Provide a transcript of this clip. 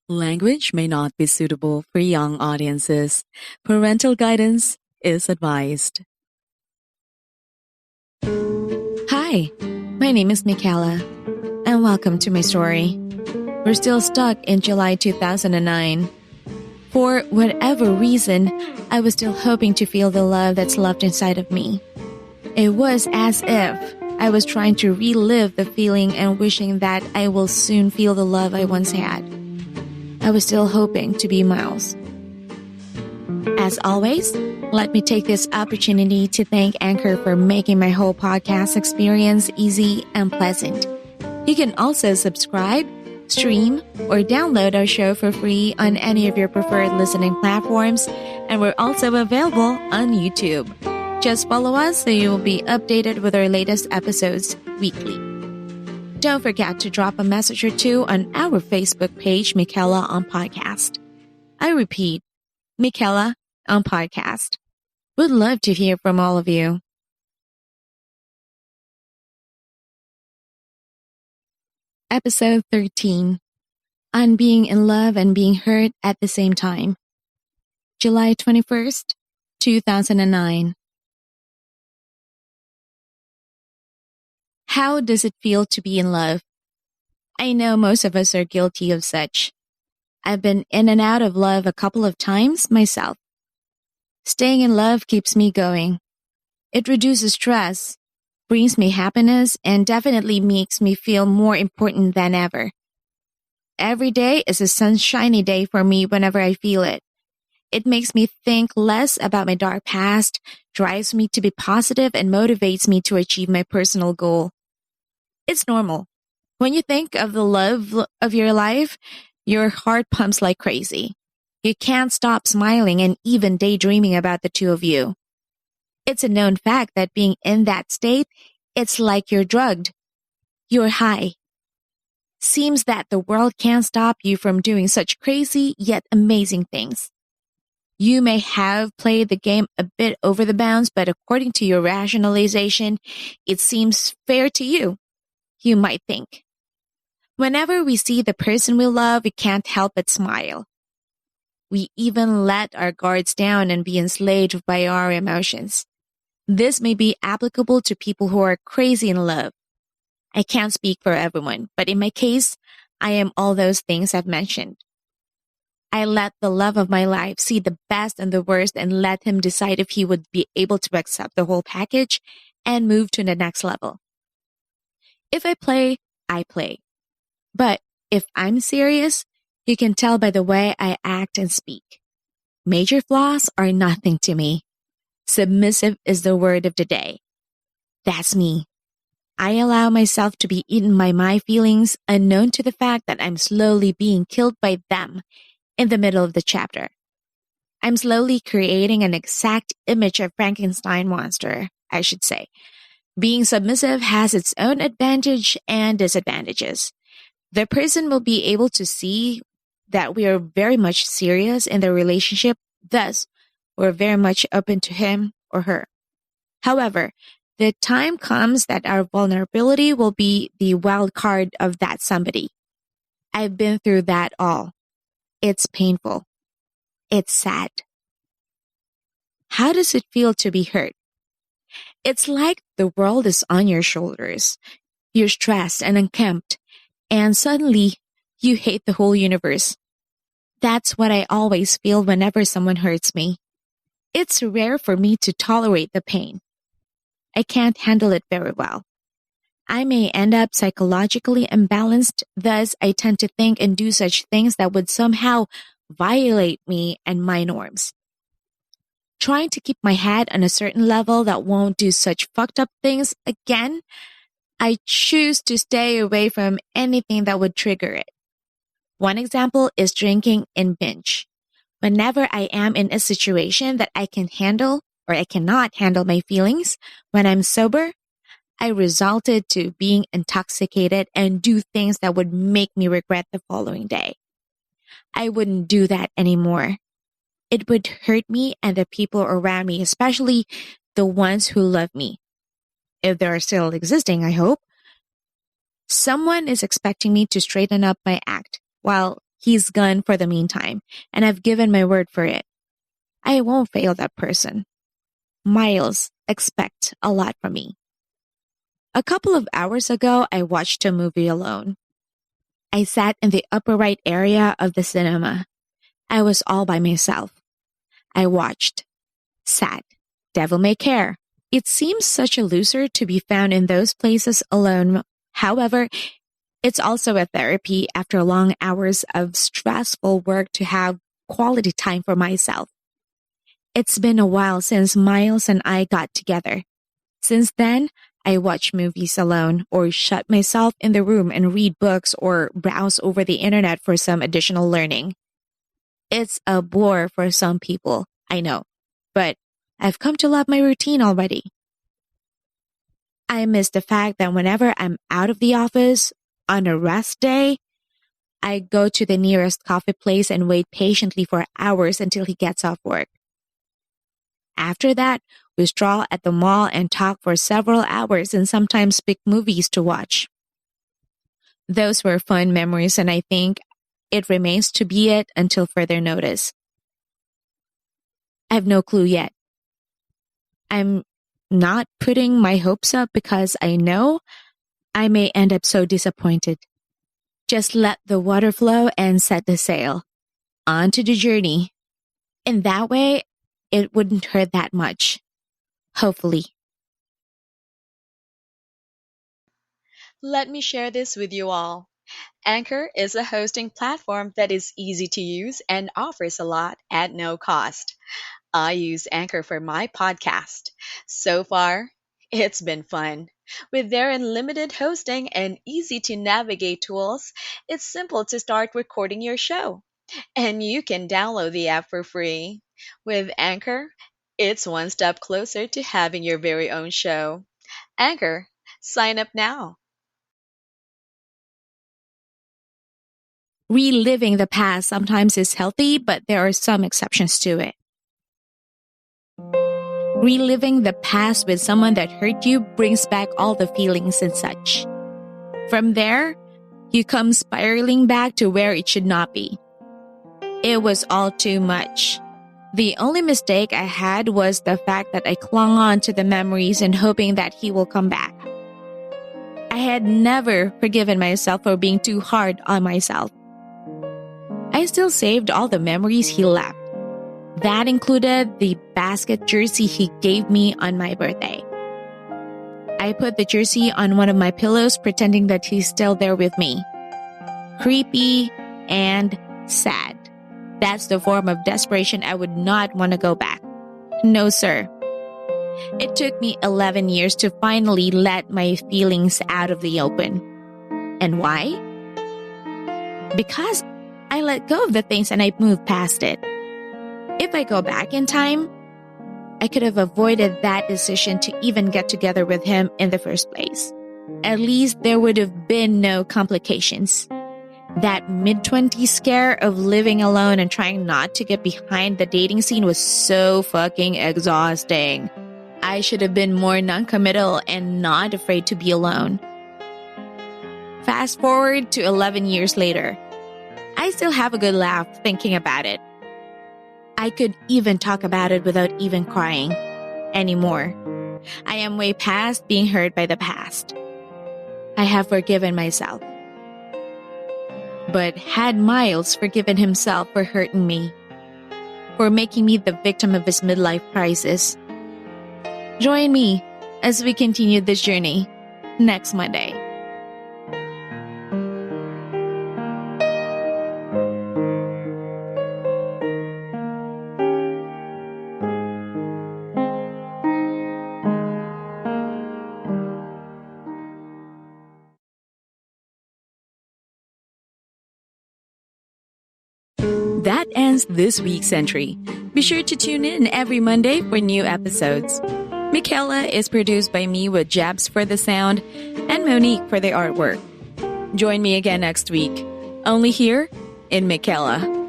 Language may not be suitable for young audiences. Parental guidance is advised. Hi, my name is MEKHAELA, and welcome to my story. We're still stuck in July 2009. For whatever reason, I was still hoping to feel the love that's left inside of me. It was as if I was trying to relive the feeling and wishing that I will soon feel the love I once had. I was still hoping to be Miles. As always, let me take this opportunity to thank Anchor for making my whole podcast experience easy and pleasant. You can also subscribe, stream, or download our show for free on any of your preferred listening platforms, and we're also available on YouTube. Just follow us so you will be updated with our latest episodes weekly. Don't forget to drop a message or two on our Facebook page, MEKHAELA on Podcast. I repeat, MEKHAELA on Podcast. Would love to hear from all of you. Episode 13. On being in love and being hurt at the same time. July 21st, 2009. How does it feel to be in love? I know most of us are guilty of such. I've been in and out of love a couple of times myself. Staying in love keeps me going. It reduces stress, brings me happiness, and definitely makes me feel more important than ever. Every day is a sunshiny day for me whenever I feel it. It makes me think less about my dark past, drives me to be positive, and motivates me to achieve my personal goal. It's normal. When you think of the love of your life, your heart pumps like crazy. You can't stop smiling and even daydreaming about the two of you. It's a known fact that being in that state, it's like you're drugged. You're high. Seems that the world can't stop you from doing such crazy yet amazing things. You may have played the game a bit over the bounds, but according to your rationalization, it seems fair to you. You might think. Whenever we see the person we love, we can't help but smile. We even let our guards down and be enslaved by our emotions. This may be applicable to people who are crazy in love. I can't speak for everyone, but in my case, I am all those things I've mentioned. I let the love of my life see the best and the worst and let him decide if he would be able to accept the whole package and move to the next level. If I play, I play. But if I'm serious, you can tell by the way I act and speak. Major flaws are nothing to me. Submissive is the word of the day. That's me. I allow myself to be eaten by my feelings, unknown to the fact that I'm slowly being killed by them in the middle of the chapter. I'm slowly creating an exact image of Frankenstein monster, I should say. Being submissive has its own advantage and disadvantages. The person will be able to see that we are very much serious in the relationship, thus, we're very much open to him or her. However, the time comes that our vulnerability will be the wild card of that somebody. I've been through that all. It's painful. It's sad. How does it feel to be hurt? It's like the world is on your shoulders. You're stressed and unkempt, and suddenly you hate the whole universe. That's what I always feel whenever someone hurts me. It's rare for me to tolerate the pain. I can't handle it very well. I may end up psychologically imbalanced, thus I tend to think and do such things that would somehow violate me and my norms. Trying to keep my head on a certain level that won't do such fucked up things again, I choose to stay away from anything that would trigger it. One example is drinking in binge. Whenever I am in a situation that I can handle or I cannot handle my feelings when I'm sober, I resorted to being intoxicated and do things that would make me regret the following day. I wouldn't do that anymore. It would hurt me and the people around me, especially the ones who love me. If they're still existing, I hope. Someone is expecting me to straighten up my act, while he's gone for the meantime, and I've given my word for it. I won't fail that person. Miles expect a lot from me. A couple of hours ago, I watched a movie alone. I sat in the upper right area of the cinema. I was all by myself. I watched. Sat. Devil May Care. It seems such a loser to be found in those places alone. However, it's also a therapy after long hours of stressful work to have quality time for myself. It's been a while since Miles and I got together. Since then, I watch movies alone or shut myself in the room and read books or browse over the internet for some additional learning. It's a bore for some people, I know, but I've come to love my routine already. I miss the fact that whenever I'm out of the office on a rest day, I go to the nearest coffee place and wait patiently for hours until he gets off work. After that, we stroll at the mall and talk for several hours and sometimes pick movies to watch. Those were fun memories, and I think it remains to be it until further notice. I have no clue yet. I'm not putting my hopes up because I know I may end up so disappointed. Just let the water flow and set the sail. On to the journey. In that way, it wouldn't hurt that much. Hopefully. Let me share this with you all. Anchor is a hosting platform that is easy to use and offers a lot at no cost. I use Anchor for my podcast. So far, it's been fun. With their unlimited hosting and easy to navigate tools, it's simple to start recording your show. And you can download the app for free. With Anchor, it's one step closer to having your very own show. Anchor, sign up now. Reliving the past sometimes is healthy, but there are some exceptions to it. Reliving the past with someone that hurt you brings back all the feelings and such. From there, you come spiraling back to where it should not be. It was all too much. The only mistake I had was the fact that I clung on to the memories and hoping that he will come back. I had never forgiven myself for being too hard on myself. I still saved all the memories he left. That included the basket jersey he gave me on my birthday. I put the jersey on one of my pillows pretending that he's still there with me. Creepy and sad. That's the form of desperation I would not want to go back. No, sir. It took me 11 years to finally let my feelings out of the open. And why? Because I let go of the things and I moved past it. If I go back in time, I could have avoided that decision to even get together with him in the first place. At least there would have been no complications. That mid-20s scare of living alone and trying not to get behind the dating scene was so fucking exhausting. I should have been more non-committal and not afraid to be alone. Fast forward to 11 years later. I still have a good laugh thinking about it. I could even talk about it without even crying anymore. I am way past being hurt by the past. I have forgiven myself. But had Miles forgiven himself for hurting me? For making me the victim of his midlife crisis? Join me as we continue this journey next Monday. That ends this week's entry. Be sure to tune in every Monday for new episodes. MEKHAELA is produced by me with Jabs for the sound and Monique for the artwork. Join me again next week, only here in MEKHAELA.